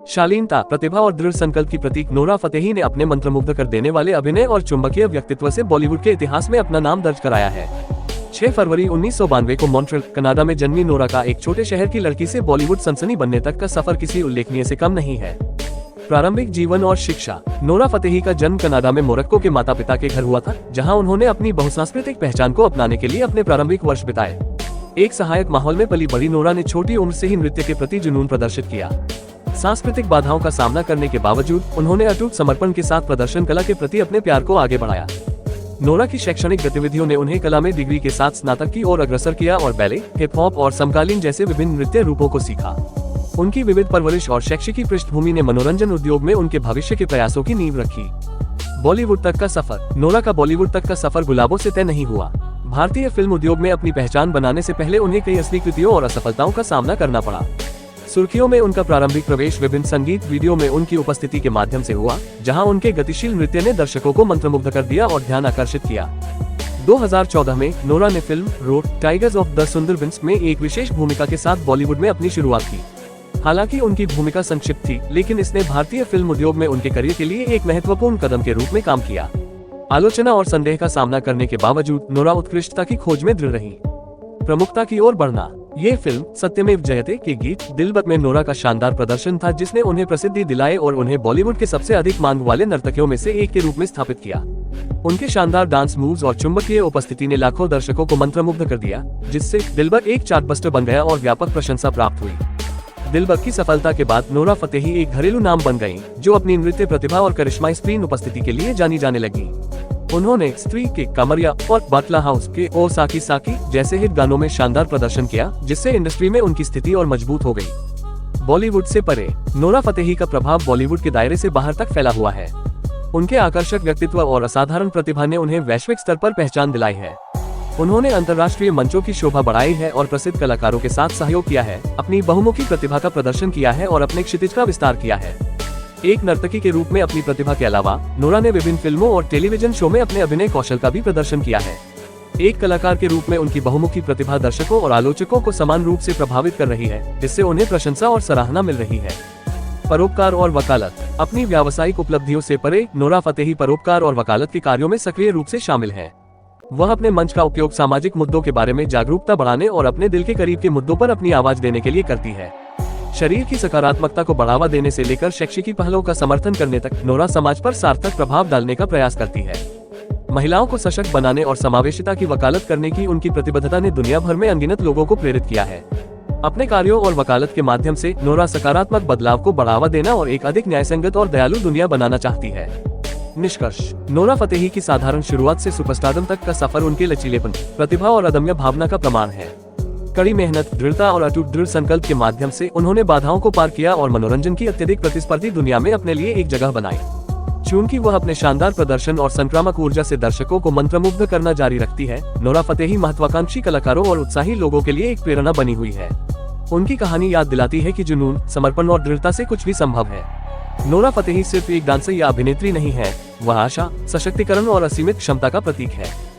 शालीनता, प्रतिभा और दृढ़ संकल्प की प्रतीक नोरा फतेही ने अपने मंत्रमुग्ध कर देने वाले अभिनय और चुंबकीय व्यक्तित्व से बॉलीवुड के इतिहास में अपना नाम दर्ज कराया है। 6 फरवरी 1992 को मॉन्ट्रियल, कनाडा में जन्मी नोरा का एक छोटे शहर की लड़की से बॉलीवुड सनसनी बनने तक का सफर किसी उल्लेखनीय से कम नहीं है। प्रारंभिक जीवन और शिक्षा। नोरा फतेही का जन्म कनाडा में मोरक्को के माता पिता के घर हुआ था, जहां उन्होंने अपनी बहुसांस्कृतिक पहचान को अपनाने के लिए अपने प्रारंभिक वर्ष बिताए। एक सहायक माहौल में पली बड़ी नोरा ने छोटी उम्र से ही नृत्य के प्रति जुनून प्रदर्शित किया। सांस्कृतिक बाधाओं का सामना करने के बावजूद उन्होंने अटूट समर्पण के साथ प्रदर्शन कला के प्रति अपने प्यार को आगे बढ़ाया। नोरा की शैक्षणिक गतिविधियों ने उन्हें कला में डिग्री के साथ स्नातक की ओर अग्रसर किया और बैले, हिप हॉप और समकालीन जैसे विभिन्न नृत्य रूपों को सीखा। उनकी विविध परवरिश और शैक्षिकी पृष्ठभूमि ने मनोरंजन उद्योग में उनके भविष्य के प्रयासों की नींव रखी। बॉलीवुड तक का सफर। नोरा का बॉलीवुड तक का सफर गुलाबों से तय नहीं हुआ। भारतीय फिल्म उद्योग में अपनी पहचान बनाने से पहले उन्हें कई अस्वीकृतियों और असफलताओं का सामना करना पड़ा। सुर्खियों में उनका प्रारंभिक प्रवेश विभिन्न संगीत वीडियो में उनकी उपस्थिति के माध्यम से हुआ, जहां उनके गतिशील नृत्य ने दर्शकों को मंत्रमुग्ध कर दिया और ध्यान आकर्षित किया। 2014 में नोरा ने film road tigers of the Sundarbans में एक विशेष भूमिका के साथ बॉलीवुड में अपनी शुरुआत की। हालांकि उनकी भूमिका संक्षिप्त थी, लेकिन इसने भारतीय फिल्म उद्योग में उनके करियर के लिए एक महत्वपूर्ण कदम के रूप में काम किया। आलोचना और संदेह का सामना करने के बावजूद नोरा उत्कृष्टता की खोज में दृढ़ रही। प्रमुखता की ओर बढ़ना। ये फिल्म सत्यमेव जयते के गीत दिलबर में नोरा का शानदार प्रदर्शन था, जिसने उन्हें प्रसिद्धि दिलाई और उन्हें बॉलीवुड के सबसे अधिक मांग वाले नर्तकियों में से एक के रूप में स्थापित किया। उनके शानदार डांस मूव्स और चुंबकीय उपस्थिति ने लाखों दर्शकों को मंत्रमुग्ध कर दिया, जिससे दिलबर एक चार्टबस्टर बन गया और व्यापक प्रशंसा प्राप्त हुई। दिलबर की सफलता के बाद नोरा फतेही एक घरेलू नाम बन गयी, जो अपनी नृत्य प्रतिभा और करिश्माई स्क्रीन उपस्थिति के लिए जानी जाने लगी। उन्होंने स्त्री के कमरिया और बटला हाउस के ओ साकी साकी जैसे हिट गानों में शानदार प्रदर्शन किया, जिससे इंडस्ट्री में उनकी स्थिति और मजबूत हो गई। बॉलीवुड से परे। नोरा फतेही का प्रभाव बॉलीवुड के दायरे से बाहर तक फैला हुआ है। उनके आकर्षक व्यक्तित्व और असाधारण प्रतिभा ने उन्हें वैश्विक स्तर पर पहचान दिलाई है। उन्होंने अंतर्राष्ट्रीय मंचों की शोभा बढ़ाई है और प्रसिद्ध कलाकारों के साथ सहयोग किया है, अपनी बहुमुखी प्रतिभा का प्रदर्शन किया है और अपने क्षितिज का विस्तार किया है। एक नर्तकी के रूप में अपनी प्रतिभा के अलावा नोरा ने विभिन्न फिल्मों और टेलीविजन शो में अपने अभिनय कौशल का भी प्रदर्शन किया है। एक कलाकार के रूप में उनकी बहुमुखी प्रतिभा दर्शकों और आलोचकों को समान रूप से प्रभावित कर रही है, जिससे उन्हें प्रशंसा और सराहना मिल रही है। परोपकार और वकालत। अपनी व्यावसायिक उपलब्धियों से परे नोरा फतेही परोपकार और वकालत के कार्यों में सक्रिय रूप से शामिल है। वह अपने मंच का उपयोग सामाजिक मुद्दों के बारे में जागरूकता बढ़ाने और अपने दिल के करीब के मुद्दों पर अपनी आवाज देने के लिए करती है। शरीर की सकारात्मकता को बढ़ावा देने से लेकर शैक्षिकी पहलों का समर्थन करने तक नोरा समाज पर सार्थक प्रभाव डालने का प्रयास करती है। महिलाओं को सशक्त बनाने और समावेशिता की वकालत करने की उनकी प्रतिबद्धता ने दुनिया भर में अनगिनत लोगों को प्रेरित किया है। अपने कार्यों और वकालत के माध्यम से नोरा सकारात्मक बदलाव को बढ़ावा देना और एक अधिक न्यायसंगत और दयालु दुनिया बनाना चाहती है। निष्कर्ष। नोरा फतेही की साधारण शुरुआत से सुपरस्टारडम तक का सफर उनके लचीलेपन, प्रतिभा और अदम्य भावना का प्रमाण है। कड़ी मेहनत, दृढ़ता और अटूट दृढ़ संकल्प के माध्यम से उन्होंने बाधाओं को पार किया और मनोरंजन की अत्यधिक प्रतिस्पर्धी दुनिया में अपने लिए एक जगह बनाई। चूंकि वह अपने शानदार प्रदर्शन और संक्रामक ऊर्जा से दर्शकों को मंत्रमुग्ध करना जारी रखती है, नोरा फतेही महत्वाकांक्षी कलाकारों और उत्साही लोगों के लिए एक प्रेरणा बनी हुई है। उनकी कहानी याद दिलाती है कि जुनून, समर्पण और दृढ़ता से कुछ भी संभव है। नोरा फतेही सिर्फ एक डांसर या अभिनेत्री नहीं है, वह आशा, सशक्तिकरण और असीमित क्षमता का प्रतीक है।